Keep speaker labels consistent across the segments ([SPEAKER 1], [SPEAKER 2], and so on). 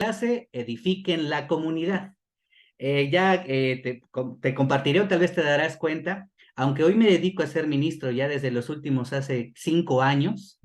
[SPEAKER 1] clase, edifiquen la comunidad. Te compartiré o tal vez te darás cuenta, aunque hoy me dedico a ser ministro ya desde los últimos hace 5 años,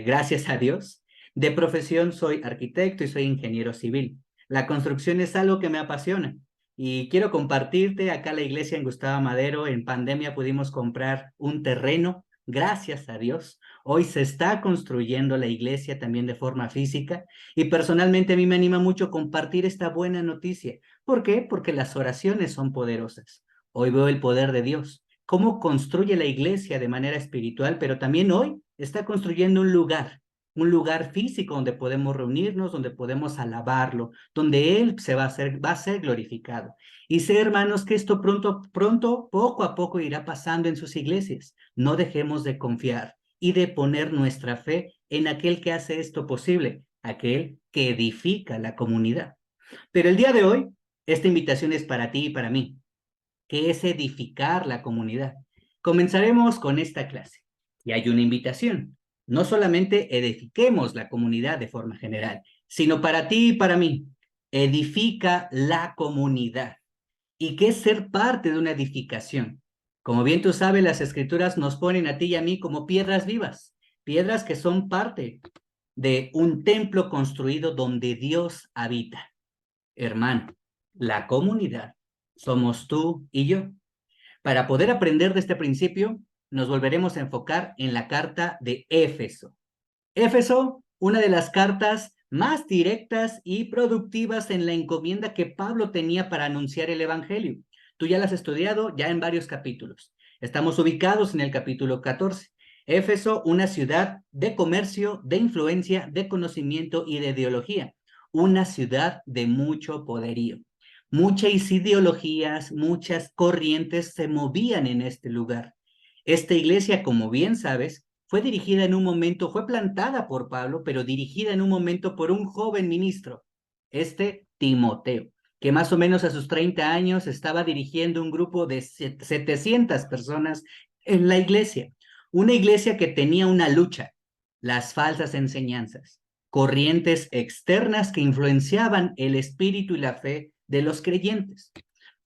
[SPEAKER 1] gracias a Dios, de profesión soy arquitecto y soy ingeniero civil. La construcción es algo que me apasiona y quiero compartirte acá la iglesia en Gustavo Madero. En pandemia pudimos comprar un terreno, gracias a Dios. Hoy se está construyendo la iglesia también de forma física y personalmente a mí me anima mucho compartir esta buena noticia. ¿Por qué? Porque las oraciones son poderosas. Hoy veo el poder de Dios, cómo construye la iglesia de manera espiritual, pero también hoy está construyendo un lugar físico donde podemos reunirnos, donde podemos alabarlo, donde Él va a ser glorificado. Y sé, hermanos, que esto pronto, poco a poco irá pasando en sus iglesias. No dejemos de confiar y de poner nuestra fe en aquel que hace esto posible, aquel que edifica la comunidad. Pero el día de hoy, esta invitación es para ti y para mí, que es edificar la comunidad. Comenzaremos con esta clase. Y hay una invitación. No solamente edifiquemos la comunidad de forma general, sino para ti y para mí. Edifica la comunidad. ¿Y qué es ser parte de una edificación? Como bien tú sabes, las escrituras nos ponen a ti y a mí como piedras vivas, piedras que son parte de un templo construido donde Dios habita. Hermano, la comunidad somos tú y yo. Para poder aprender de este principio, nos volveremos a enfocar en la carta de Éfeso. Éfeso, una de las cartas más directas y productivas en la encomienda que Pablo tenía para anunciar el Evangelio. Tú ya la has estudiado ya en varios capítulos. Estamos ubicados en el capítulo 14. Éfeso, una ciudad de comercio, de influencia, de conocimiento y de ideología. Una ciudad de mucho poderío. Muchas ideologías, muchas corrientes se movían en este lugar. Esta iglesia, como bien sabes, fue dirigida en un momento, fue plantada por Pablo, pero dirigida en un momento por un joven ministro, Timoteo, que más o menos a sus 30 años estaba dirigiendo un grupo de 700 personas en la iglesia. Una iglesia que tenía una lucha, las falsas enseñanzas, corrientes externas que influenciaban el espíritu y la fe de los creyentes.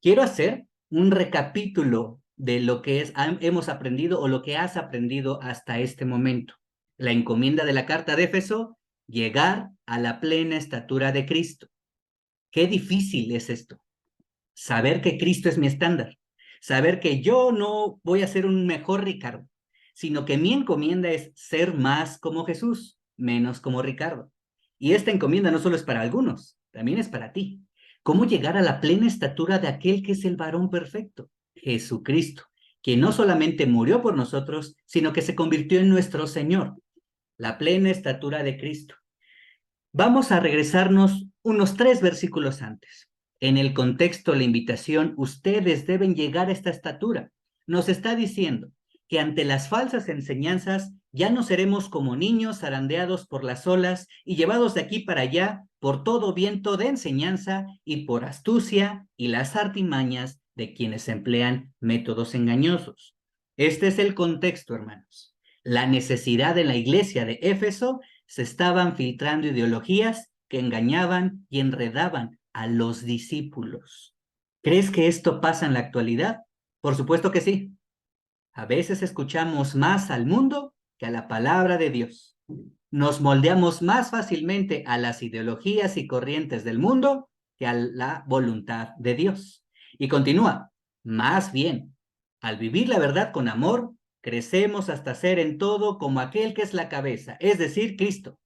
[SPEAKER 1] Quiero hacer un recapítulo de lo que hemos aprendido o lo que has aprendido hasta este momento. La encomienda de la carta de Éfeso, llegar a la plena estatura de Cristo. Qué difícil es esto. Saber que Cristo es mi estándar. Saber que yo no voy a ser un mejor Ricardo, sino que mi encomienda es ser más como Jesús, menos como Ricardo. Y esta encomienda no solo es para algunos, también es para ti. ¿Cómo llegar a la plena estatura de aquel que es el varón perfecto? Jesucristo, quien no solamente murió por nosotros, sino que se convirtió en nuestro Señor. La plena estatura de Cristo. Vamos a regresarnos unos 3 versículos antes. En el contexto de la invitación, ustedes deben llegar a esta estatura. Nos está diciendo que ante las falsas enseñanzas ya no seremos como niños zarandeados por las olas y llevados de aquí para allá por todo viento de enseñanza y por astucia y las artimañas de quienes emplean métodos engañosos. Este es el contexto, hermanos. La necesidad de la iglesia de Éfeso: se estaban filtrando ideologías que engañaban y enredaban a los discípulos. ¿Crees que esto pasa en la actualidad? Por supuesto que sí. A veces escuchamos más al mundo que a la palabra de Dios. Nos moldeamos más fácilmente a las ideologías y corrientes del mundo que a la voluntad de Dios. Y continúa, más bien, al vivir la verdad con amor, crecemos hasta ser en todo como aquel que es la cabeza, es decir, Cristo.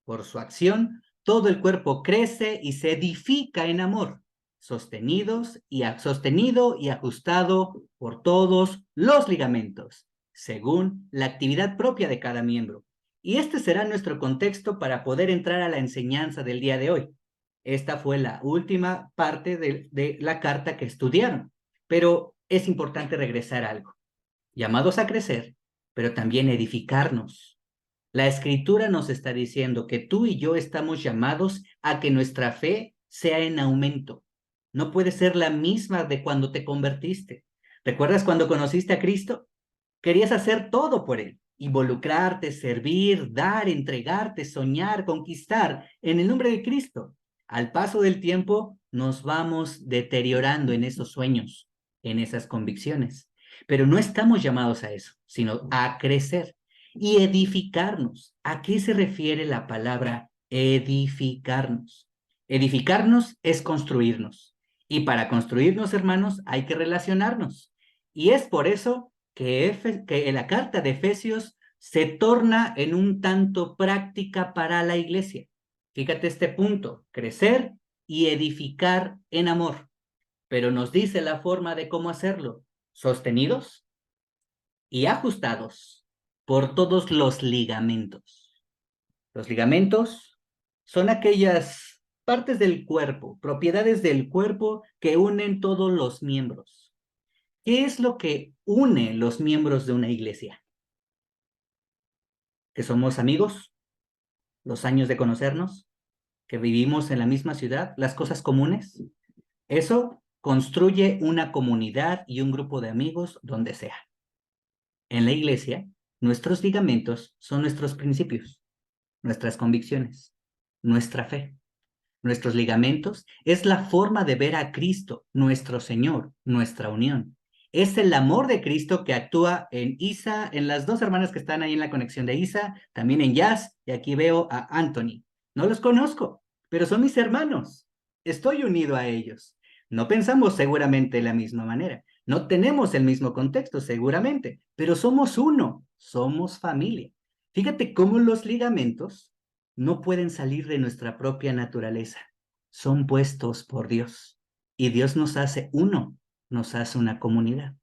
[SPEAKER 1] Por su acción, todo el cuerpo crece y se edifica en amor, sostenido y ajustado por todos los ligamentos, según la actividad propia de cada miembro. Y este será nuestro contexto para poder entrar a la enseñanza del día de hoy. Esta fue la última parte de la carta que estudiaron, pero es importante regresar a algo. Llamados a crecer, pero también edificarnos. La escritura nos está diciendo que tú y yo estamos llamados a que nuestra fe sea en aumento. No puede ser la misma de cuando te convertiste. ¿Recuerdas cuando conociste a Cristo? Querías hacer todo por Él, involucrarte, servir, dar, entregarte, soñar, conquistar en el nombre de Cristo. Al paso del tiempo nos vamos deteriorando en esos sueños, en esas convicciones. Pero no estamos llamados a eso, sino a crecer y edificarnos. ¿A qué se refiere la palabra edificarnos? Edificarnos es construirnos. Y para construirnos, hermanos, hay que relacionarnos. Y es por eso que la carta de Efesios se torna en un tanto práctica para la iglesia. Fíjate este punto, crecer y edificar en amor. Pero nos dice la forma de cómo hacerlo, sostenidos y ajustados por todos los ligamentos. Los ligamentos son aquellas partes del cuerpo, propiedades del cuerpo que unen todos los miembros. ¿Qué es lo que une los miembros de una iglesia? ¿Que somos amigos? ¿Los años de conocernos? ¿Que vivimos en la misma ciudad? ¿Las cosas comunes? Eso construye una comunidad y un grupo de amigos donde sea. En la iglesia, nuestros ligamentos son nuestros principios, nuestras convicciones, nuestra fe. Nuestros ligamentos es la forma de ver a Cristo, nuestro Señor, nuestra unión. Es el amor de Cristo que actúa en Isa, en las dos hermanas que están ahí en la conexión de Isa, también en Jazz, y aquí veo a Anthony. No los conozco, pero son mis hermanos. Estoy unido a ellos. No pensamos seguramente de la misma manera. No tenemos el mismo contexto, seguramente, pero somos uno, somos familia. Fíjate cómo los ligamentos no pueden salir de nuestra propia naturaleza. Son puestos por Dios. Y Dios nos hace uno, nos hace una comunidad.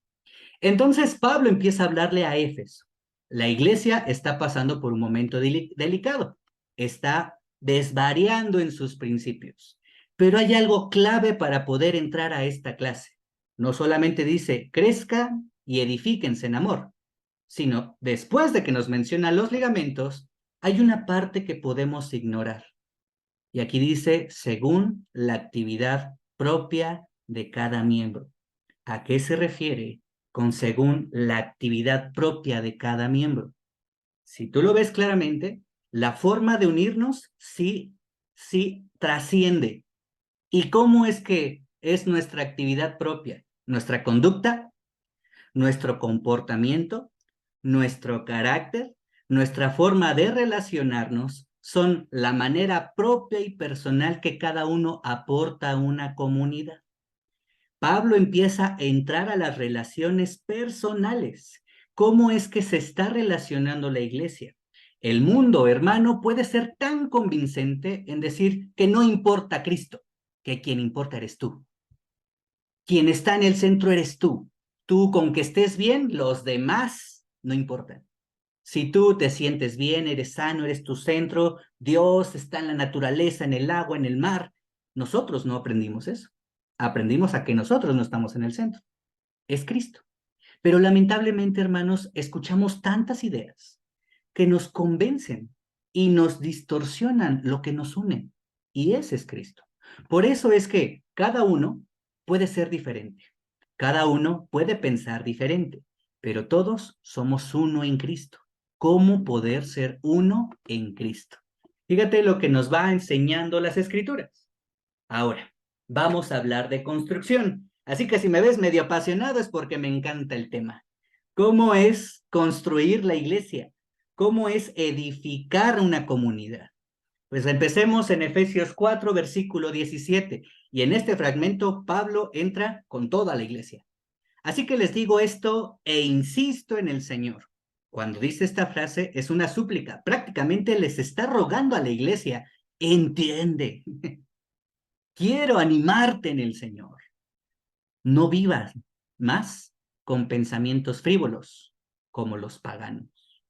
[SPEAKER 1] Entonces Pablo empieza a hablarle a Éfeso. La iglesia está pasando por un momento delicado. Está desvariando en sus principios. Pero hay algo clave para poder entrar a esta clase. No solamente dice, crezcan y edifíquense en amor, sino después de que nos menciona los ligamentos, hay una parte que podemos ignorar. Y aquí dice, según la actividad propia de cada miembro. ¿A qué se refiere con según la actividad propia de cada miembro? Si tú lo ves claramente, la forma de unirnos sí trasciende. ¿Y cómo es que es nuestra actividad propia? Nuestra conducta, nuestro comportamiento, nuestro carácter, nuestra forma de relacionarnos son la manera propia y personal que cada uno aporta a una comunidad. Pablo empieza a entrar a las relaciones personales. ¿Cómo es que se está relacionando la iglesia? El mundo, hermano, puede ser tan convincente en decir que no importa Cristo, que quien importa eres tú. Quien está en el centro eres tú. Tú con que estés bien, los demás no importan. Si tú te sientes bien, eres sano, eres tu centro, Dios está en la naturaleza, en el agua, en el mar. Nosotros no aprendimos eso. Aprendimos a que nosotros no estamos en el centro. Es Cristo. Pero lamentablemente, hermanos, escuchamos tantas ideas que nos convencen y nos distorsionan lo que nos une. Y ese es Cristo. Por eso es que cada uno puede ser diferente. Cada uno puede pensar diferente, pero todos somos uno en Cristo. ¿Cómo poder ser uno en Cristo? Fíjate lo que nos va enseñando las Escrituras. Ahora, vamos a hablar de construcción. Así que si me ves medio apasionado es porque me encanta el tema. ¿Cómo es construir la iglesia? ¿Cómo es edificar una comunidad? Pues empecemos en Efesios 4, versículo 17. Y en este fragmento Pablo entra con toda la iglesia. Así que les digo esto e insisto en el Señor. Cuando dice esta frase es una súplica. Prácticamente les está rogando a la iglesia, entiende. Quiero animarte en el Señor. No vivas más con pensamientos frívolos como los paganos.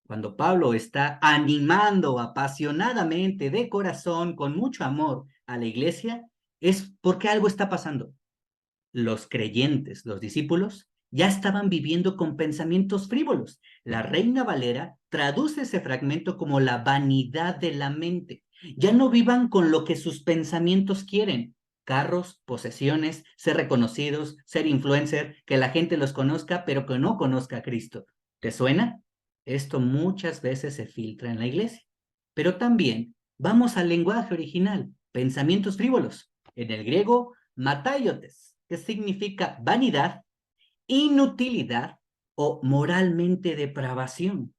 [SPEAKER 1] Cuando Pablo está animando apasionadamente, de corazón, con mucho amor a la iglesia, es porque algo está pasando. Los creyentes, los discípulos, ya estaban viviendo con pensamientos frívolos. La Reina Valera traduce ese fragmento como la vanidad de la mente. Ya no vivan con lo que sus pensamientos quieren. Carros, posesiones, ser reconocidos, ser influencer, que la gente los conozca, pero que no conozca a Cristo. ¿Te suena? Esto muchas veces se filtra en la iglesia. Pero también vamos al lenguaje original. pensamientos frívolos. En el griego, mataiotes, que significa vanidad, inutilidad o moralmente depravación.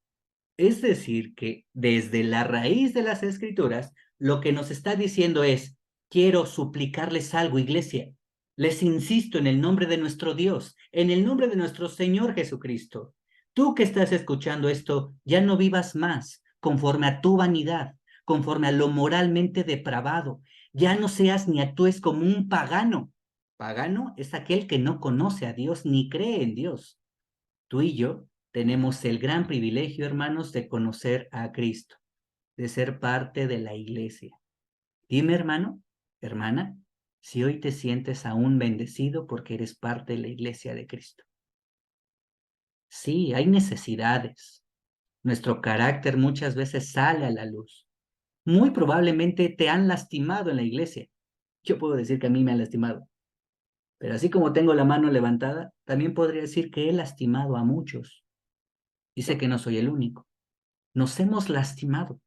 [SPEAKER 1] Es decir, que desde la raíz de las escrituras, lo que nos está diciendo es, quiero suplicarles algo, iglesia. Les insisto en el nombre de nuestro Dios, en el nombre de nuestro Señor Jesucristo. Tú que estás escuchando esto, ya no vivas más conforme a tu vanidad, conforme a lo moralmente depravado. Ya no seas ni actúes como un pagano. Pagano es aquel que no conoce a Dios ni cree en Dios. Tú y yo tenemos el gran privilegio, hermanos, de conocer a Cristo, de ser parte de la iglesia. Dime, hermano, hermana, si hoy te sientes aún bendecido porque eres parte de la iglesia de Cristo. Sí, hay necesidades. Nuestro carácter muchas veces sale a la luz. Muy probablemente te han lastimado en la iglesia. Yo puedo decir que a mí me han lastimado. Pero así como tengo la mano levantada, también podría decir que he lastimado a muchos. Y sé que no soy el único. Nos hemos lastimado.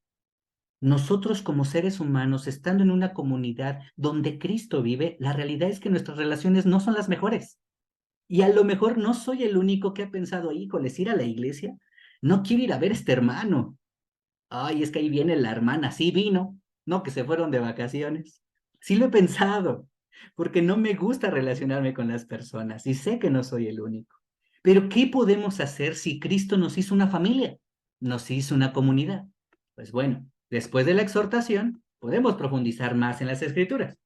[SPEAKER 1] Nosotros como seres humanos, estando en una comunidad donde Cristo vive, la realidad es que nuestras relaciones no son las mejores. Y a lo mejor no soy el único que ha pensado, híjoles, ir a la iglesia, no quiero ir a ver a este hermano. Ay, es que ahí viene la hermana, sí vino, no que se fueron de vacaciones. Sí lo he pensado, porque no me gusta relacionarme con las personas y sé que no soy el único. Pero ¿qué podemos hacer si Cristo nos hizo una familia? Nos hizo una comunidad. Pues bueno, después de la exhortación, podemos profundizar más en las escrituras.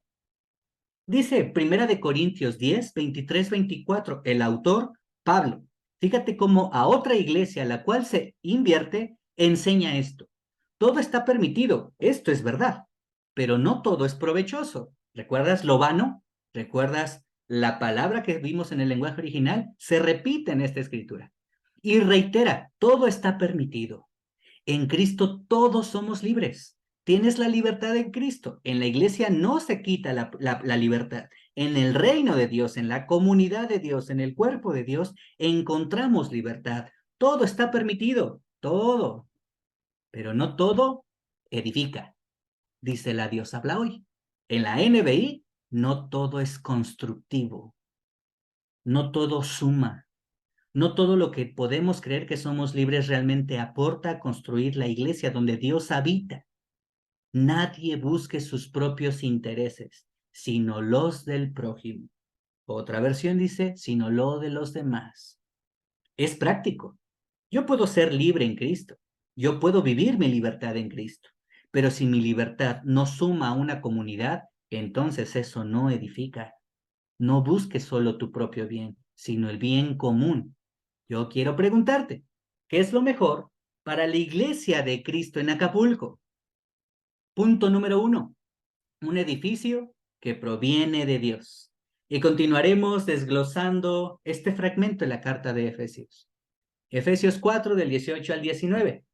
[SPEAKER 1] Dice Primera de Corintios 10, 23, 24, el autor Pablo. Fíjate cómo a otra iglesia a la cual se invierte enseña esto. Todo está permitido, esto es verdad, pero no todo es provechoso. ¿Recuerdas lo vano? ¿Recuerdas la palabra que vimos en el lenguaje original? Se repite en esta escritura. Y reitera, todo está permitido. En Cristo todos somos libres. Tienes la libertad en Cristo. En la iglesia no se quita la libertad. En el reino de Dios, en la comunidad de Dios, en el cuerpo de Dios, encontramos libertad. Todo está permitido, todo, pero no todo edifica, dice la Dios habla hoy. En la NBI, no todo es constructivo, no todo suma, no todo lo que podemos creer que somos libres realmente aporta a construir la iglesia donde Dios habita. Nadie busque sus propios intereses, sino los del prójimo. Otra versión dice, sino lo de los demás. Es práctico. Yo puedo ser libre en Cristo. Yo puedo vivir mi libertad en Cristo. Pero si mi libertad no suma a una comunidad, entonces eso no edifica. No busques solo tu propio bien, sino el bien común. Yo quiero preguntarte, ¿qué es lo mejor para la iglesia de Cristo en Acapulco? Punto número 1, un edificio que proviene de Dios. Y continuaremos desglosando este fragmento de la carta de Efesios. Efesios 4 del 18 al 19.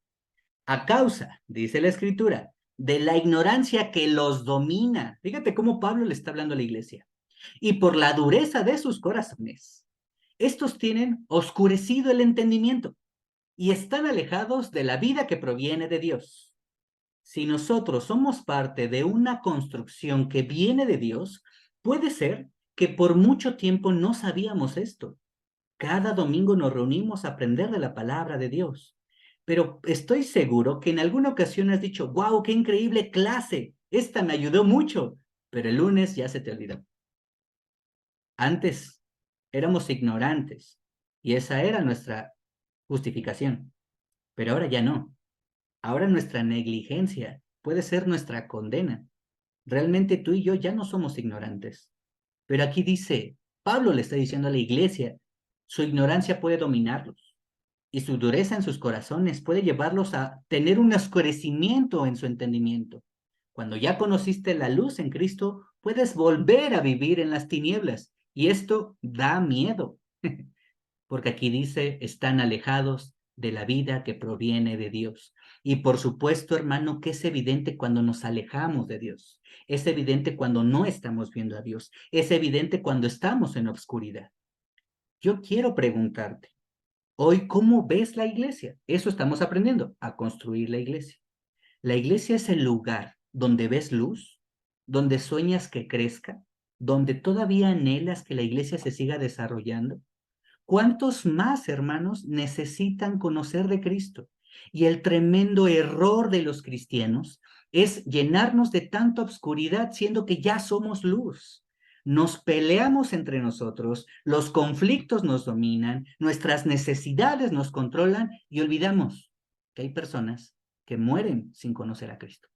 [SPEAKER 1] A causa, dice la escritura, de la ignorancia que los domina. Fíjate cómo Pablo le está hablando a la iglesia. Y por la dureza de sus corazones, estos tienen oscurecido el entendimiento y están alejados de la vida que proviene de Dios. Si nosotros somos parte de una construcción que viene de Dios, puede ser que por mucho tiempo no sabíamos esto. Cada domingo nos reunimos a aprender de la palabra de Dios. Pero estoy seguro que en alguna ocasión has dicho, wow, qué increíble clase, esta me ayudó mucho, pero el lunes ya se te olvidó. Antes éramos ignorantes y esa era nuestra justificación, pero ahora ya no. Ahora nuestra negligencia puede ser nuestra condena. Realmente tú y yo ya no somos ignorantes. Pero aquí dice, Pablo le está diciendo a la iglesia, su ignorancia puede dominarlos y su dureza en sus corazones puede llevarlos a tener un oscurecimiento en su entendimiento. Cuando ya conociste la luz en Cristo, puedes volver a vivir en las tinieblas y esto da miedo, porque aquí dice, están alejados de la vida que proviene de Dios. Y por supuesto, hermano, que es evidente cuando nos alejamos de Dios. Es evidente cuando no estamos viendo a Dios. Es evidente cuando estamos en obscuridad. Yo quiero preguntarte, hoy, ¿cómo ves la iglesia? Eso estamos aprendiendo, a construir la iglesia. ¿La iglesia es el lugar donde ves luz? donde sueñas que crezca, donde todavía anhelas que la iglesia se siga desarrollando? ¿Cuántos más, hermanos, necesitan conocer de Cristo? Y el tremendo error de los cristianos es llenarnos de tanta obscuridad, siendo que ya somos luz. Nos peleamos entre nosotros, los conflictos nos dominan, nuestras necesidades nos controlan y olvidamos que hay personas que mueren sin conocer a Cristo,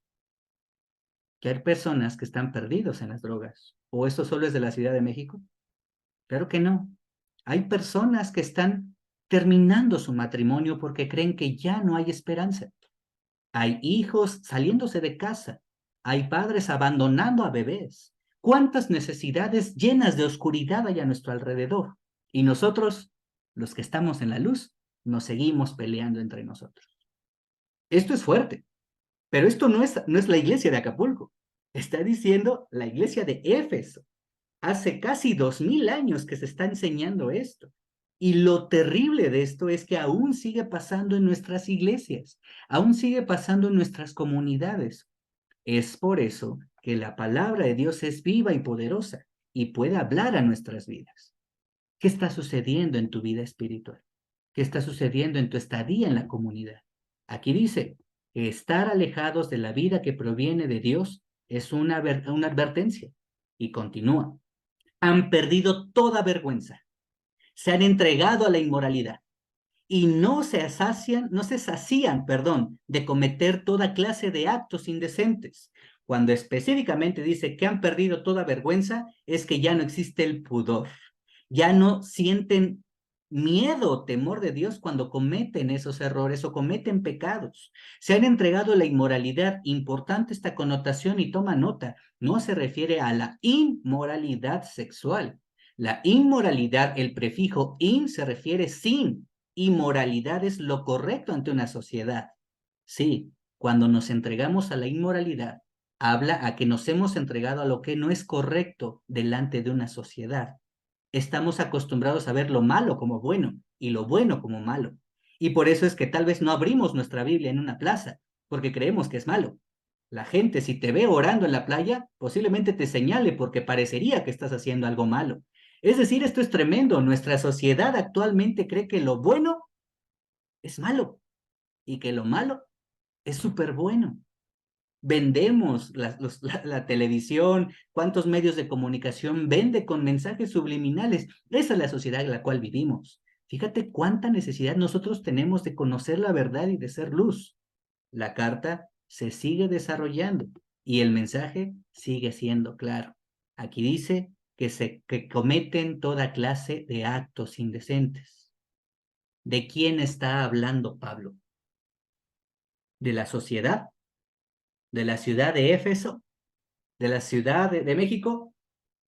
[SPEAKER 1] que hay personas que están perdidos en las drogas. ¿O esto solo es de la Ciudad de México? Claro que no. Hay personas que están terminando su matrimonio porque creen que ya no hay esperanza. Hay hijos saliéndose de casa. Hay padres abandonando a bebés. ¿Cuántas necesidades llenas de oscuridad hay a nuestro alrededor? Y nosotros, los que estamos en la luz, nos seguimos peleando entre nosotros. Esto es fuerte, pero esto no es la iglesia de Acapulco. Está diciendo la iglesia de Éfeso. Hace casi 2000 años que se está enseñando esto. Y lo terrible de esto es que aún sigue pasando en nuestras iglesias, aún sigue pasando en nuestras comunidades. Es por eso que la palabra de Dios es viva y poderosa y puede hablar a nuestras vidas. ¿Qué está sucediendo en tu vida espiritual? ¿Qué está sucediendo en tu estadía en la comunidad? Aquí dice que estar alejados de la vida que proviene de Dios es una advertencia. Y continúa. Han perdido toda vergüenza, se han entregado a la inmoralidad y no se sacían, de cometer toda clase de actos indecentes. Cuando específicamente dice que han perdido toda vergüenza, es que ya no existe el pudor, ya no sienten miedo o temor de Dios cuando cometen esos errores o cometen pecados. Se han entregado a la inmoralidad. Importante esta connotación y toma nota. No se refiere a la inmoralidad sexual. La inmoralidad, el prefijo in se refiere sin. Inmoralidad es lo correcto ante una sociedad. Sí, cuando nos entregamos a la inmoralidad, habla a que nos hemos entregado a lo que no es correcto delante de una sociedad. Estamos acostumbrados a ver lo malo como bueno y lo bueno como malo. Y por eso es que tal vez no abrimos nuestra Biblia en una plaza, porque creemos que es malo. La gente, si te ve orando en la playa, posiblemente te señale porque parecería que estás haciendo algo malo. Es decir, esto es tremendo. Nuestra sociedad actualmente cree que lo bueno es malo y que lo malo es súper bueno. Vendemos la televisión, cuántos medios de comunicación vende con mensajes subliminales. Esa es la sociedad en la cual vivimos. Fíjate cuánta necesidad nosotros tenemos de conocer la verdad y de ser luz. La carta se sigue desarrollando y el mensaje sigue siendo claro. Aquí dice que cometen toda clase de actos indecentes. ¿De quién está hablando Pablo? ¿De la sociedad? ¿De la ciudad de Éfeso? ¿De la ciudad de México?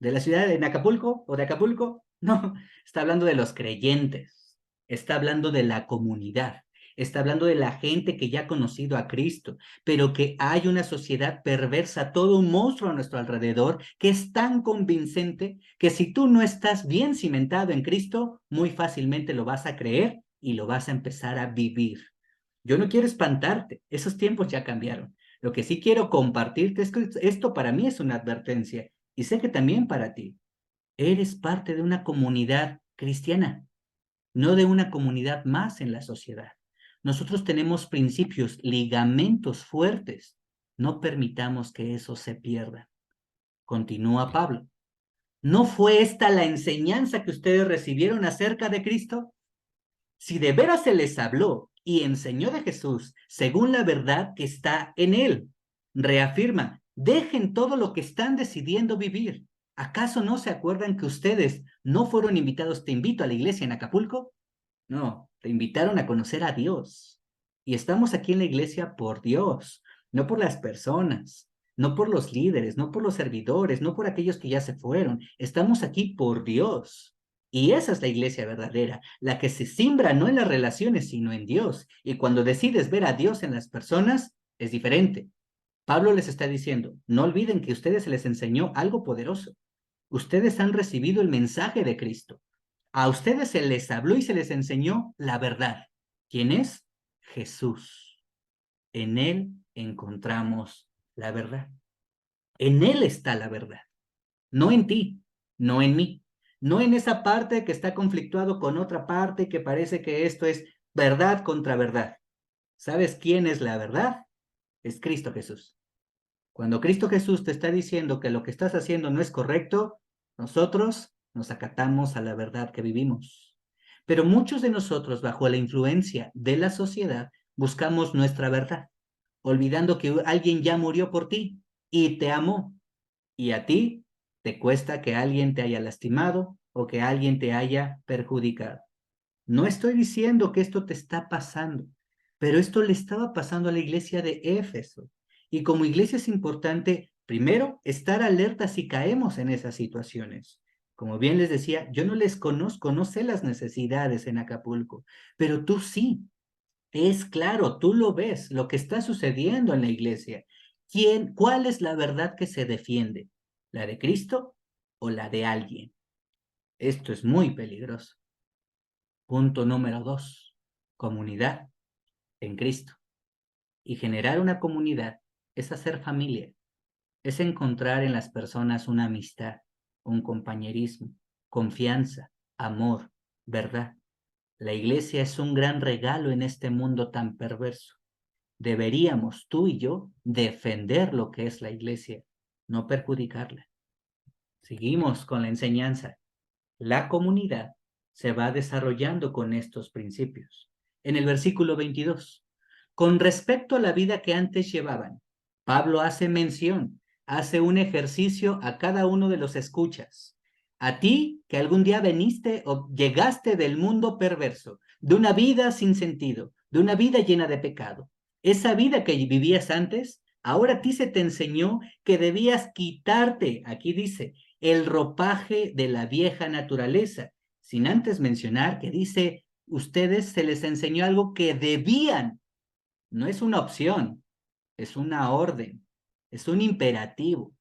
[SPEAKER 1] ¿De la ciudad de Acapulco o de Acapulco? No, está hablando de los creyentes, está hablando de la comunidad, está hablando de la gente que ya ha conocido a Cristo, pero que hay una sociedad perversa, todo un monstruo a nuestro alrededor que es tan convincente que si tú no estás bien cimentado en Cristo, muy fácilmente lo vas a creer y lo vas a empezar a vivir. Yo no quiero espantarte, esos tiempos ya cambiaron. Lo que sí quiero compartirte es que esto para mí es una advertencia y sé que también para ti. Eres parte de una comunidad cristiana, no de una comunidad más en la sociedad. Nosotros tenemos principios, ligamentos fuertes. No permitamos que eso se pierda. Continúa Pablo. ¿No fue esta la enseñanza que ustedes recibieron acerca de Cristo? Si de veras se les habló y enseñó de Jesús según la verdad que está en él, reafirma, dejen todo lo que están decidiendo vivir. ¿Acaso no se acuerdan que ustedes no fueron invitados? Te invito a la iglesia en Acapulco. No, te invitaron a conocer a Dios. Y estamos aquí en la iglesia por Dios, no por las personas, no por los líderes, no por los servidores, no por aquellos que ya se fueron. Estamos aquí por Dios. Y esa es la iglesia verdadera, la que se simbra no en las relaciones, sino en Dios. Y cuando decides ver a Dios en las personas, es diferente. Pablo les está diciendo, no olviden que a ustedes se les enseñó algo poderoso. Ustedes han recibido el mensaje de Cristo. A ustedes se les habló y se les enseñó la verdad. ¿Quién es? Jesús. En él encontramos la verdad. En Él está la verdad, no en ti, no en mí, no en esa parte que está conflictuado con otra parte que parece que esto es verdad contra verdad. ¿Sabes quién es la verdad? Es Cristo Jesús. Cuando Cristo Jesús te está diciendo que lo que estás haciendo no es correcto, nosotros nos acatamos a la verdad que vivimos. Pero muchos de nosotros, bajo la influencia de la sociedad, buscamos nuestra verdad, olvidando que alguien ya murió por ti y te amó. Y a ti te cuesta que alguien te haya lastimado o que alguien te haya perjudicado. No estoy diciendo que esto te está pasando, pero esto le estaba pasando a la iglesia de Éfeso. Y como iglesia es importante, primero, estar alerta si caemos en esas situaciones. Como bien les decía, yo no les conozco, no sé las necesidades en Acapulco, pero tú sí. Es claro, tú lo ves, lo que está sucediendo en la iglesia. ¿Cuál es la verdad que se defiende? ¿La de Cristo o la de alguien? Esto es muy peligroso. Punto número 2, comunidad en Cristo. Y generar una comunidad es hacer familia, es encontrar en las personas una amistad, un compañerismo, confianza, amor, verdad. La iglesia es un gran regalo en este mundo tan perverso. Deberíamos, tú y yo, defender lo que es la iglesia, no perjudicarla. Seguimos con la enseñanza. La comunidad se va desarrollando con estos principios. En el versículo 22, con respecto a la vida que antes llevaban, Pablo hace mención, hace un ejercicio a cada uno de los escuchas. A ti que algún día veniste o llegaste del mundo perverso, de una vida sin sentido, de una vida llena de pecado. Esa vida que vivías antes, ahora a ti se te enseñó que debías quitarte, aquí dice, el ropaje de la vieja naturaleza, sin antes mencionar que dice, ustedes se les enseñó algo que debían, no es una opción, es una orden, es un imperativo.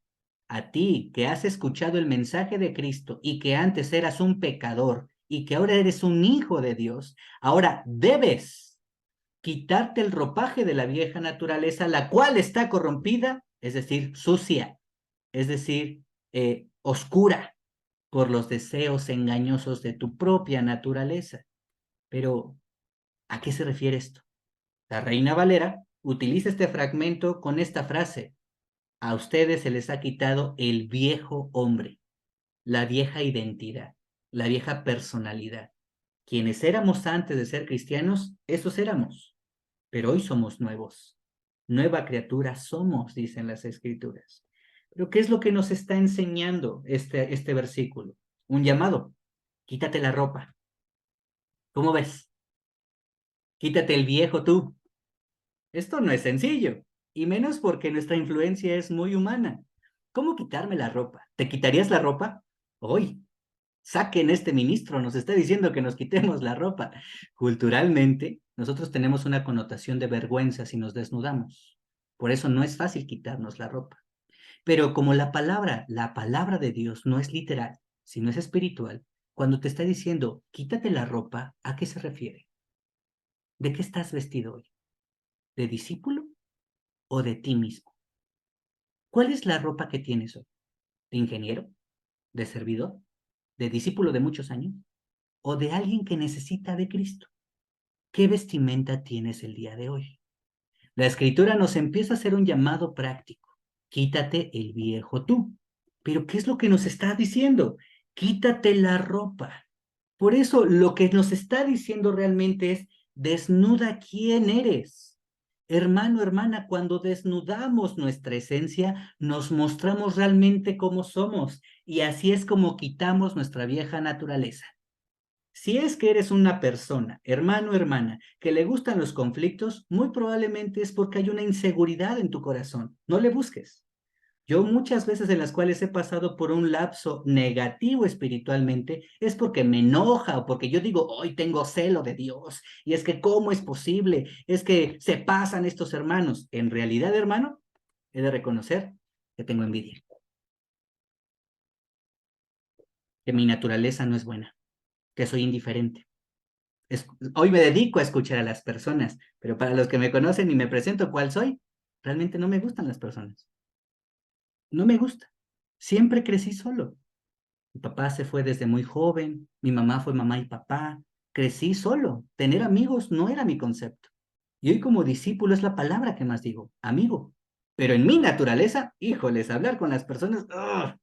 [SPEAKER 1] A ti que has escuchado el mensaje de Cristo y que antes eras un pecador y que ahora eres un hijo de Dios, ahora debes quitarte el ropaje de la vieja naturaleza, la cual está corrompida, es decir, sucia, es decir, oscura por los deseos engañosos de tu propia naturaleza. Pero, ¿a qué se refiere esto? La Reina Valera utiliza este fragmento con esta frase: a ustedes se les ha quitado el viejo hombre, la vieja identidad, la vieja personalidad. Quienes éramos antes de ser cristianos, esos éramos, pero hoy somos nuevos. Nueva criatura somos, dicen las escrituras. Pero ¿qué es lo que nos está enseñando este versículo? Un llamado. Quítate la ropa. ¿Cómo ves? Quítate el viejo tú. Esto no es sencillo, y menos porque nuestra influencia es muy humana. ¿Cómo quitarme la ropa? ¿Te quitarías la ropa? Hoy, saquen este ministro, nos está diciendo que nos quitemos la ropa. Culturalmente, nosotros tenemos una connotación de vergüenza si nos desnudamos. Por eso no es fácil quitarnos la ropa. Pero como la palabra de Dios no es literal, sino es espiritual, cuando te está diciendo, quítate la ropa, ¿a qué se refiere? ¿De qué estás vestido hoy? ¿De discípulo o de ti mismo? ¿Cuál es la ropa que tienes hoy? ¿De ingeniero? ¿De servidor? ¿De discípulo de muchos años? ¿O de alguien que necesita de Cristo? ¿Qué vestimenta tienes el día de hoy? La escritura nos empieza a hacer un llamado práctico. Quítate el viejo tú. Pero ¿qué es lo que nos está diciendo? Quítate la ropa. Por eso lo que nos está diciendo realmente es, desnuda quién eres. Hermano, hermana, cuando desnudamos nuestra esencia, nos mostramos realmente cómo somos y así es como quitamos nuestra vieja naturaleza. Si es que eres una persona, hermano o hermana, que le gustan los conflictos, muy probablemente es porque hay una inseguridad en tu corazón. No le busques. Yo muchas veces en las cuales he pasado por un lapso negativo espiritualmente es porque me enoja o porque yo digo, hoy tengo celo de Dios y es que cómo es posible, es que se pasan estos hermanos. En realidad, hermano, he de reconocer que tengo envidia, que mi naturaleza no es buena, que soy indiferente. Hoy me dedico a escuchar a las personas, pero para los que me conocen y me presento cuál soy, realmente no me gustan las personas. No me gusta. Siempre crecí solo. Mi papá se fue desde muy joven, mi mamá fue mamá y papá. Crecí solo. Tener amigos no era mi concepto. Y hoy como discípulo es la palabra que más digo, amigo. Pero en mi naturaleza, híjoles, hablar con las personas, ¡ugh!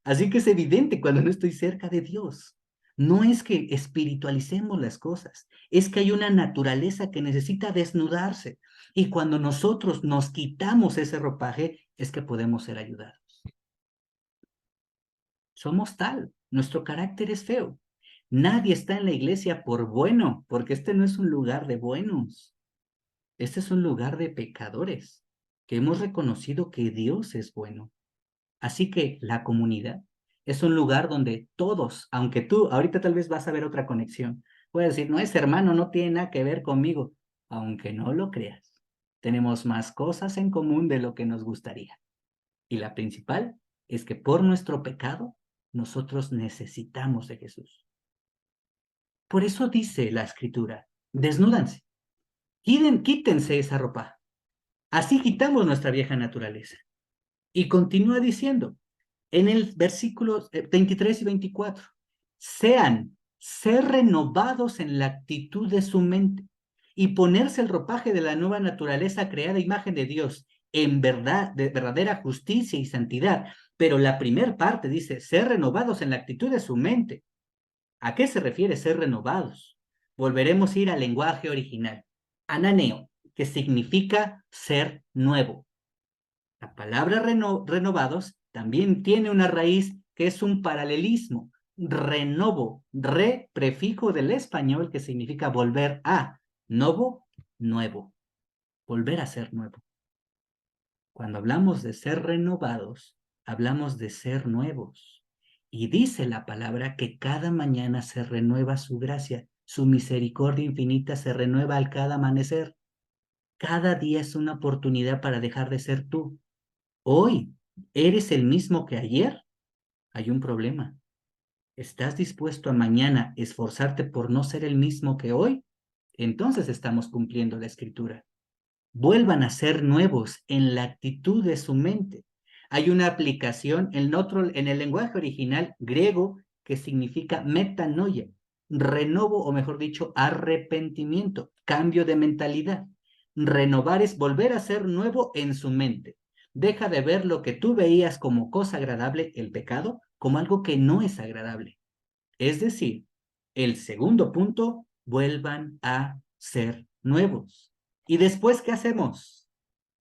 [SPEAKER 1] Así que es evidente cuando no estoy cerca de Dios. No es que espiritualicemos las cosas, es que hay una naturaleza que necesita desnudarse. Y cuando nosotros nos quitamos ese ropaje, es que podemos ser ayudados. Somos tal, nuestro carácter es feo. Nadie está en la iglesia por bueno, porque este no es un lugar de buenos. Este es un lugar de pecadores, que hemos reconocido que Dios es bueno. Así que la comunidad es un lugar donde todos, aunque tú ahorita tal vez vas a ver otra conexión, puedes decir, no es hermano, no tiene nada que ver conmigo, aunque no lo creas. Tenemos más cosas en común de lo que nos gustaría. Y la principal es que por nuestro pecado, nosotros necesitamos de Jesús. Por eso dice la Escritura, desnúdanse, quítense esa ropa. Así quitamos nuestra vieja naturaleza. Y continúa diciendo, en el versículo 23 y 24, ser renovados en la actitud de su mente y ponerse el ropaje de la nueva naturaleza creada a imagen de Dios en verdad, de verdadera justicia y santidad. Pero la primera parte dice, ser renovados en la actitud de su mente. ¿A qué se refiere ser renovados? Volveremos a ir al lenguaje original, ananeo, que significa ser nuevo. La palabra renovados también tiene una raíz que es un paralelismo. Renovo, prefijo del español que significa volver a, novo, nuevo, volver a ser nuevo. Cuando hablamos de ser renovados, hablamos de ser nuevos. Y dice la palabra que cada mañana se renueva su gracia, su misericordia infinita se renueva al cada amanecer. Cada día es una oportunidad para dejar de ser tú. Hoy, ¿eres el mismo que ayer? Hay un problema. ¿Estás dispuesto a mañana esforzarte por no ser el mismo que hoy? Entonces estamos cumpliendo la escritura. Vuelvan a ser nuevos en la actitud de su mente. Hay una aplicación en el lenguaje original griego que significa metanoia, renovo o mejor dicho, arrepentimiento, cambio de mentalidad. Renovar es volver a ser nuevo en su mente. Deja de ver lo que tú veías como cosa agradable, el pecado, como algo que no es agradable. Es decir, el segundo punto, vuelvan a ser nuevos. ¿Y después qué hacemos?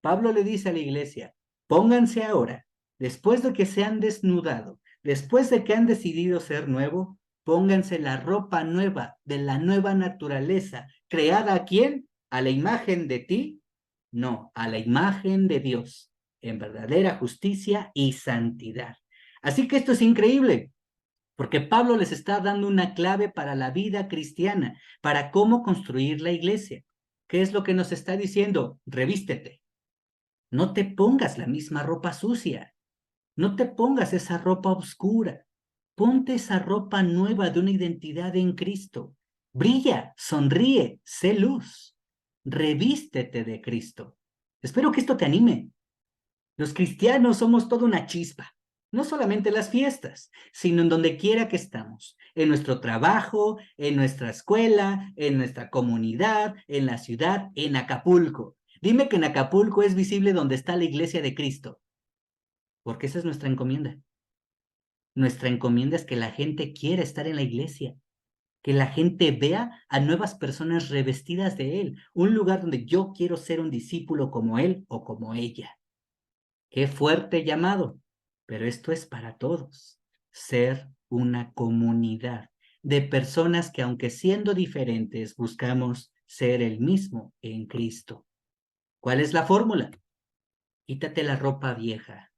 [SPEAKER 1] Pablo le dice a la iglesia, pónganse ahora, después de que se han desnudado, después de que han decidido ser nuevo, pónganse la ropa nueva de la nueva naturaleza, creada ¿a quién? ¿A la imagen de ti? No, a la imagen de Dios, en verdadera justicia y santidad. Así que esto es increíble. Porque Pablo les está dando una clave para la vida cristiana, para cómo construir la iglesia. ¿Qué es lo que nos está diciendo? Revístete. No te pongas la misma ropa sucia. No te pongas esa ropa oscura. Ponte esa ropa nueva de una identidad en Cristo. Brilla, sonríe, sé luz. Revístete de Cristo. Espero que esto te anime. Los cristianos somos toda una chispa, no solamente en las fiestas, sino en donde quiera que estamos, en nuestro trabajo, en nuestra escuela, en nuestra comunidad, en la ciudad, en Acapulco. Dime que en Acapulco es visible donde está la iglesia de Cristo, porque esa es nuestra encomienda. Nuestra encomienda es que la gente quiera estar en la iglesia, que la gente vea a nuevas personas revestidas de Él, un lugar donde yo quiero ser un discípulo como Él o como ella. Qué fuerte llamado, pero esto es para todos. Ser una comunidad de personas que aunque siendo diferentes buscamos ser el mismo en Cristo. ¿Cuál es la fórmula? Quítate la ropa vieja.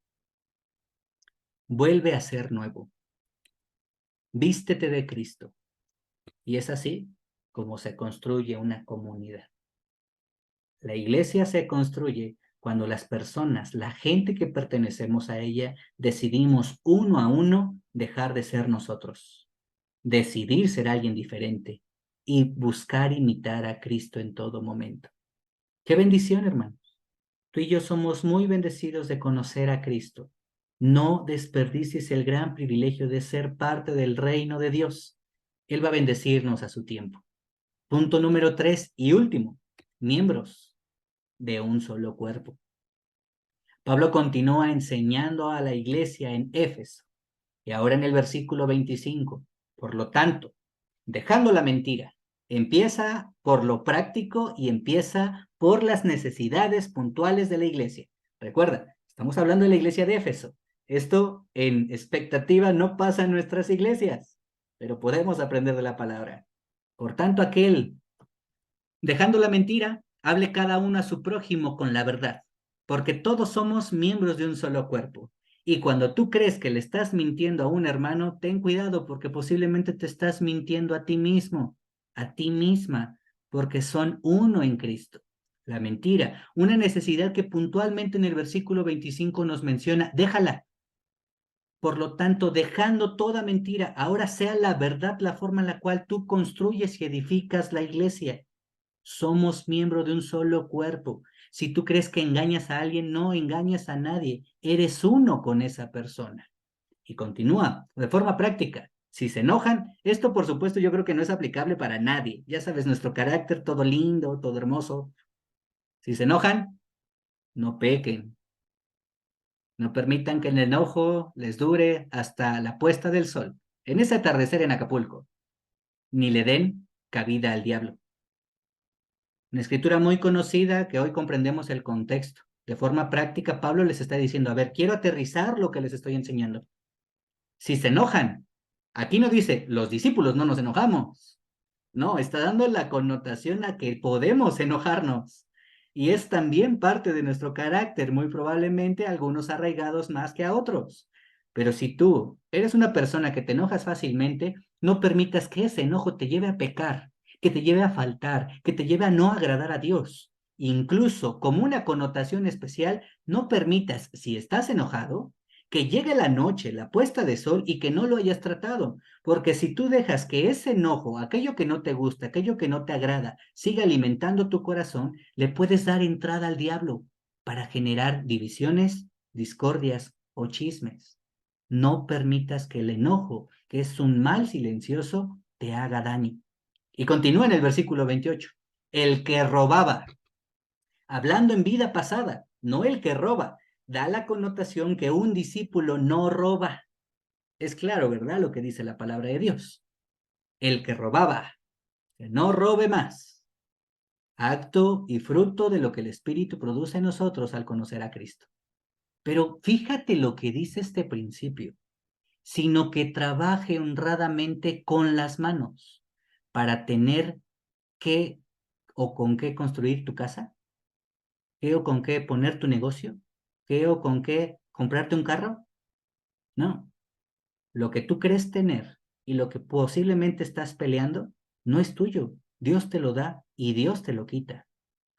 [SPEAKER 1] Vuelve a ser nuevo. Vístete de Cristo. Y es así como se construye una comunidad. La iglesia se construye cuando las personas, la gente que pertenecemos a ella, decidimos uno a uno dejar de ser nosotros, decidir ser alguien diferente y buscar imitar a Cristo en todo momento. ¡Qué bendición, hermanos! Tú y yo somos muy bendecidos de conocer a Cristo. No desperdicies el gran privilegio de ser parte del reino de Dios. Él va a bendecirnos a su tiempo. Punto número 3 y último, miembros de un solo cuerpo. Pablo continúa enseñando a la iglesia en Éfeso y ahora en el versículo 25. Por lo tanto, dejando la mentira, empieza por lo práctico y empieza por las necesidades puntuales de la iglesia. Recuerda, estamos hablando de la iglesia de Éfeso. Esto en expectativa no pasa en nuestras iglesias, pero podemos aprender de la palabra. Por tanto, dejando la mentira, hable cada uno a su prójimo con la verdad, porque todos somos miembros de un solo cuerpo. Y cuando tú crees que le estás mintiendo a un hermano, ten cuidado porque posiblemente te estás mintiendo a ti mismo, a ti misma, porque son uno en Cristo. La mentira, una necesidad que puntualmente en el versículo 25 nos menciona, déjala. Por lo tanto, dejando toda mentira, ahora sea la verdad la forma en la cual tú construyes y edificas la iglesia. Somos miembros de un solo cuerpo. Si tú crees que engañas a alguien, no engañas a nadie. Eres uno con esa persona. Y continúa de forma práctica. Si se enojan, esto por supuesto yo creo que no es aplicable para nadie. Ya sabes, nuestro carácter, todo lindo, todo hermoso. Si se enojan, no pequen. No permitan que el enojo les dure hasta la puesta del sol. En ese atardecer en Acapulco, ni le den cabida al diablo. Una escritura muy conocida que hoy comprendemos el contexto. De forma práctica, Pablo les está diciendo, a ver, quiero aterrizar lo que les estoy enseñando. Si se enojan, aquí no dice, los discípulos no nos enojamos. No, está dando la connotación a que podemos enojarnos. Y es también parte de nuestro carácter, muy probablemente algunos arraigados más que a otros. Pero si tú eres una persona que te enojas fácilmente, no permitas que ese enojo te lleve a pecar, que te lleve a faltar, que te lleve a no agradar a Dios. Incluso como una connotación especial, no permitas, si estás enojado, que llegue la noche, la puesta de sol y que no lo hayas tratado. Porque si tú dejas que ese enojo, aquello que no te gusta, aquello que no te agrada, siga alimentando tu corazón, le puedes dar entrada al diablo para generar divisiones, discordias o chismes. No permitas que el enojo, que es un mal silencioso, te haga daño. Y continúa en el versículo 28. El que robaba, hablando en vida pasada, no el que roba, da la connotación que un discípulo no roba. Es claro, ¿verdad? Lo que dice la palabra de Dios. El que robaba, que no robe más. Acto y fruto de lo que el Espíritu produce en nosotros al conocer a Cristo. Pero fíjate lo que dice este principio, sino que trabaje honradamente con las manos para tener que o con qué construir tu casa, qué o con qué poner tu negocio, qué o con qué comprarte un carro. No, lo que tú crees tener y lo que posiblemente estás peleando no es tuyo. Dios te lo da y Dios te lo quita.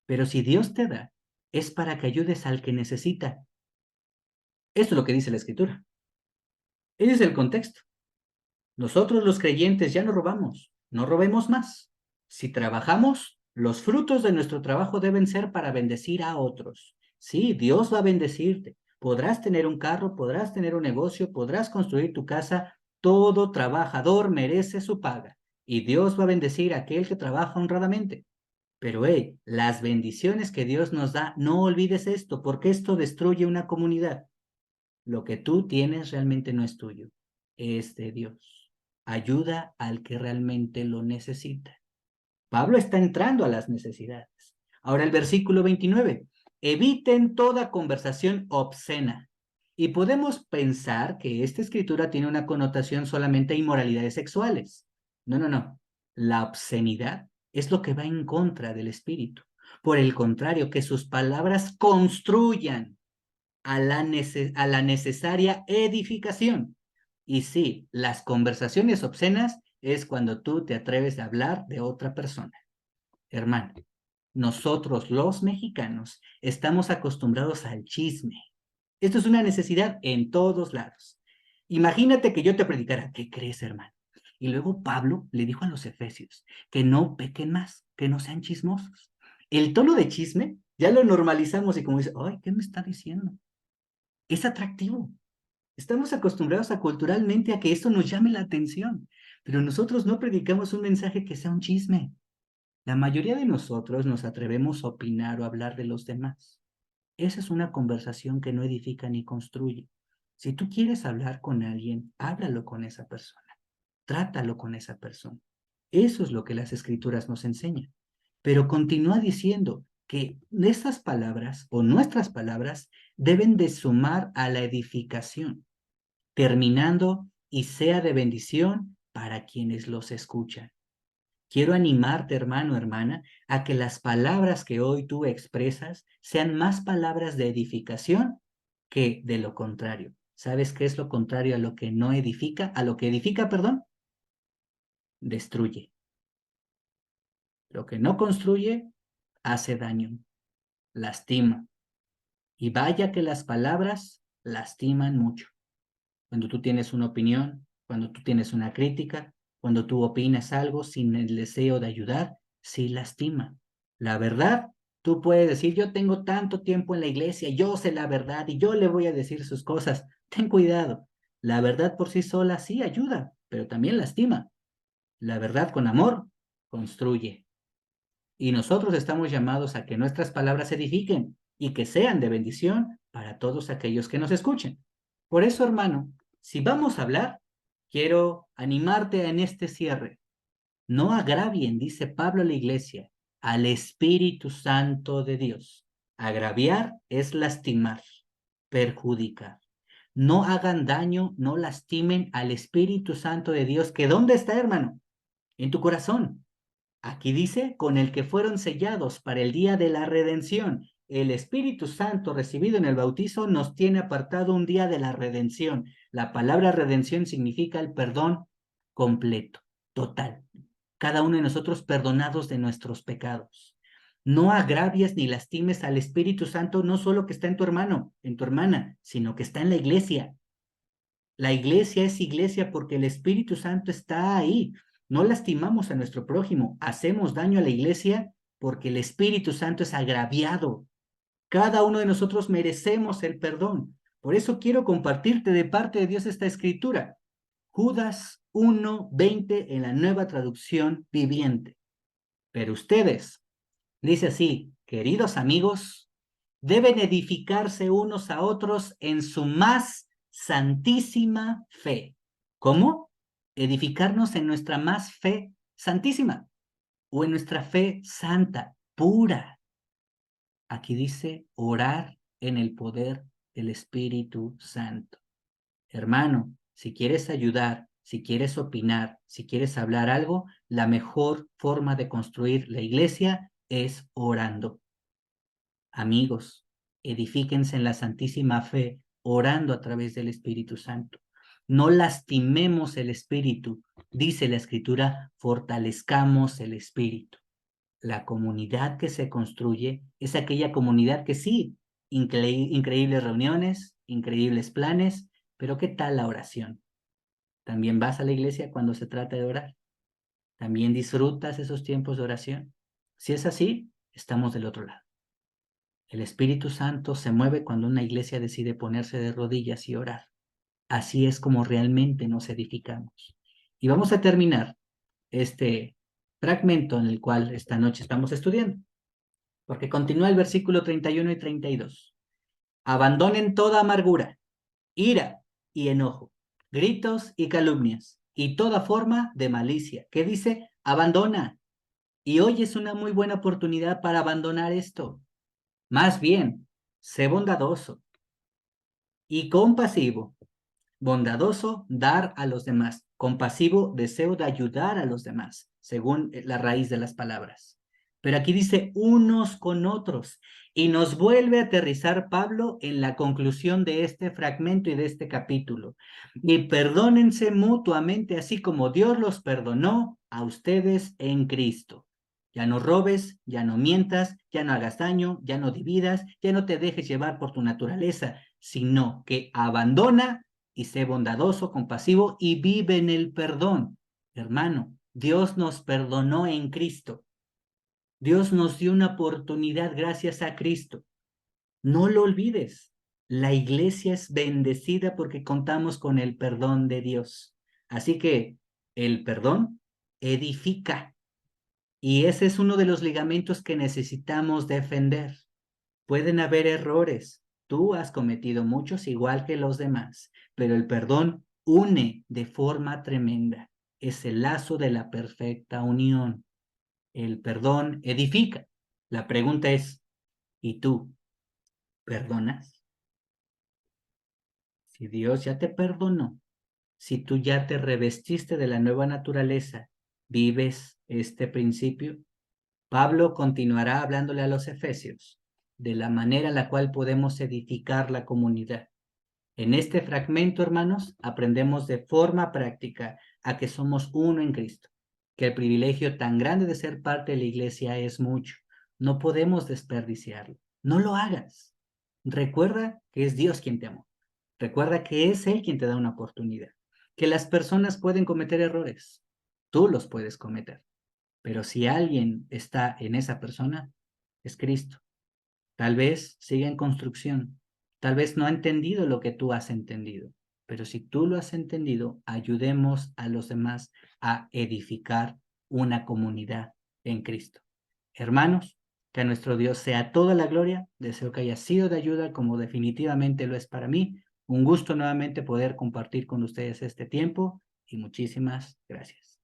[SPEAKER 1] Pero si Dios te da, es para que ayudes al que necesita. Esto es lo que dice la Escritura. Ese es el contexto. Nosotros los creyentes ya no robamos, no robemos más. Si trabajamos, los frutos de nuestro trabajo deben ser para bendecir a otros. Sí, Dios va a bendecirte. Podrás tener un carro, podrás tener un negocio, podrás construir tu casa. Todo trabajador merece su paga. Y Dios va a bendecir a aquel que trabaja honradamente. Pero hey, las bendiciones que Dios nos da, no olvides esto, porque esto destruye una comunidad. Lo que tú tienes realmente no es tuyo, es de Dios. Ayuda al que realmente lo necesita. Pablo está entrando a las necesidades. Ahora el versículo 29. Eviten toda conversación obscena. Y podemos pensar que esta escritura tiene una connotación solamente a inmoralidades sexuales. No, no, no. La obscenidad es lo que va en contra del espíritu. Por el contrario, que sus palabras construyan a la necesaria edificación. Y sí, las conversaciones obscenas es cuando tú te atreves a hablar de otra persona. Hermano, nosotros los mexicanos estamos acostumbrados al chisme. Esto es una necesidad en todos lados. Imagínate que yo te predicara, ¿qué crees, hermano? Y luego Pablo le dijo a los efesios que no pequen más, que no sean chismosos. El tono de chisme ya lo normalizamos y como dice, ay, ¿qué me está diciendo? Es atractivo. Estamos acostumbrados culturalmente a que eso nos llame la atención, pero nosotros no predicamos un mensaje que sea un chisme. La mayoría de nosotros nos atrevemos a opinar o hablar de los demás. Esa es una conversación que no edifica ni construye. Si tú quieres hablar con alguien, háblalo con esa persona. Trátalo con esa persona. Eso es lo que las escrituras nos enseñan. Pero continúa diciendo que esas palabras o nuestras palabras deben de sumar a la edificación, terminando y sea de bendición para quienes los escuchan. Quiero animarte, hermano, hermana, a que las palabras que hoy tú expresas sean más palabras de edificación que de lo contrario. ¿Sabes qué es lo contrario a lo que no edifica? A lo que edifica, perdón, destruye. Lo que no construye hace daño, lastima. Y vaya que las palabras lastiman mucho. Cuando tú tienes una opinión, cuando tú tienes una crítica, cuando tú opinas algo sin el deseo de ayudar, sí lastima. La verdad, tú puedes decir, yo tengo tanto tiempo en la iglesia, yo sé la verdad y yo le voy a decir sus cosas. Ten cuidado. La verdad por sí sola sí ayuda, pero también lastima. La verdad con amor construye. Y nosotros estamos llamados a que nuestras palabras edifiquen y que sean de bendición para todos aquellos que nos escuchen. Por eso, hermano, si vamos a hablar, quiero animarte en este cierre. No agravien, dice Pablo a la iglesia, al Espíritu Santo de Dios. Agraviar es lastimar, perjudicar. No hagan daño, no lastimen al Espíritu Santo de Dios, que ¿dónde está, hermano? En tu corazón. Aquí dice, con el que fueron sellados para el día de la redención. El Espíritu Santo recibido en el bautizo nos tiene apartado un día de la redención. La palabra redención significa el perdón completo, total. Cada uno de nosotros perdonados de nuestros pecados. No agravies ni lastimes al Espíritu Santo, no solo que está en tu hermano, en tu hermana, sino que está en la iglesia. La iglesia es iglesia porque el Espíritu Santo está ahí. No lastimamos a nuestro prójimo, hacemos daño a la iglesia porque el Espíritu Santo es agraviado. Cada uno de nosotros merecemos el perdón. Por eso quiero compartirte de parte de Dios esta escritura. Judas 1:20 en la Nueva Traducción Viviente. Pero ustedes, dice así, queridos amigos, deben edificarse unos a otros en su más santísima fe. ¿Cómo? Edificarnos en nuestra más fe santísima o en nuestra fe santa, pura. Aquí dice orar en el poder del Espíritu Santo. Hermano, si quieres ayudar, si quieres opinar, si quieres hablar algo, la mejor forma de construir la iglesia es orando. Amigos, edifíquense en la santísima fe, orando a través del Espíritu Santo. No lastimemos el Espíritu, dice la Escritura, fortalezcamos el Espíritu. La comunidad que se construye es aquella comunidad que sí, increíbles reuniones, increíbles planes, pero ¿qué tal la oración? ¿También vas a la iglesia cuando se trata de orar? ¿También disfrutas esos tiempos de oración? Si es así, estamos del otro lado. El Espíritu Santo se mueve cuando una iglesia decide ponerse de rodillas y orar. Así es como realmente nos edificamos. Y vamos a terminar este fragmento en el cual esta noche estamos estudiando, porque continúa el versículo 31 y 32. Abandonen toda amargura, ira y enojo, gritos y calumnias, y toda forma de malicia. ¿Qué dice? Abandona. Y hoy es una muy buena oportunidad para abandonar esto. Más bien, sé bondadoso y compasivo. Bondadoso, dar a los demás. Compasivo, deseo de ayudar a los demás, según la raíz de las palabras. Pero aquí dice unos con otros y nos vuelve a aterrizar Pablo en la conclusión de este fragmento y de este capítulo. Y perdónense mutuamente, así como Dios los perdonó a ustedes en Cristo. Ya no robes, ya no mientas, ya no hagas daño, ya no dividas, ya no te dejes llevar por tu naturaleza, sino que abandona y sé bondadoso, compasivo y vive en el perdón. Hermano, Dios nos perdonó en Cristo. Dios nos dio una oportunidad gracias a Cristo. No lo olvides. La iglesia es bendecida porque contamos con el perdón de Dios. Así que el perdón edifica. Y ese es uno de los ligamentos que necesitamos defender. Pueden haber errores. Tú has cometido muchos igual que los demás, pero el perdón une de forma tremenda. Es el lazo de la perfecta unión. El perdón edifica. La pregunta es, ¿y tú perdonas? Si Dios ya te perdonó, si tú ya te revestiste de la nueva naturaleza, ¿vives este principio? Pablo continuará hablándole a los efesios de la manera en la cual podemos edificar la comunidad. En este fragmento, hermanos, aprendemos de forma práctica a que somos uno en Cristo, que el privilegio tan grande de ser parte de la iglesia es mucho. No podemos desperdiciarlo. No lo hagas. Recuerda que es Dios quien te amó. Recuerda que es Él quien te da una oportunidad. Que las personas pueden cometer errores. Tú los puedes cometer. Pero si alguien está en esa persona, es Cristo. Tal vez siga en construcción, tal vez no ha entendido lo que tú has entendido, pero si tú lo has entendido, ayudemos a los demás a edificar una comunidad en Cristo. Hermanos, que a nuestro Dios sea toda la gloria, deseo que haya sido de ayuda como definitivamente lo es para mí. Un gusto nuevamente poder compartir con ustedes este tiempo y muchísimas gracias.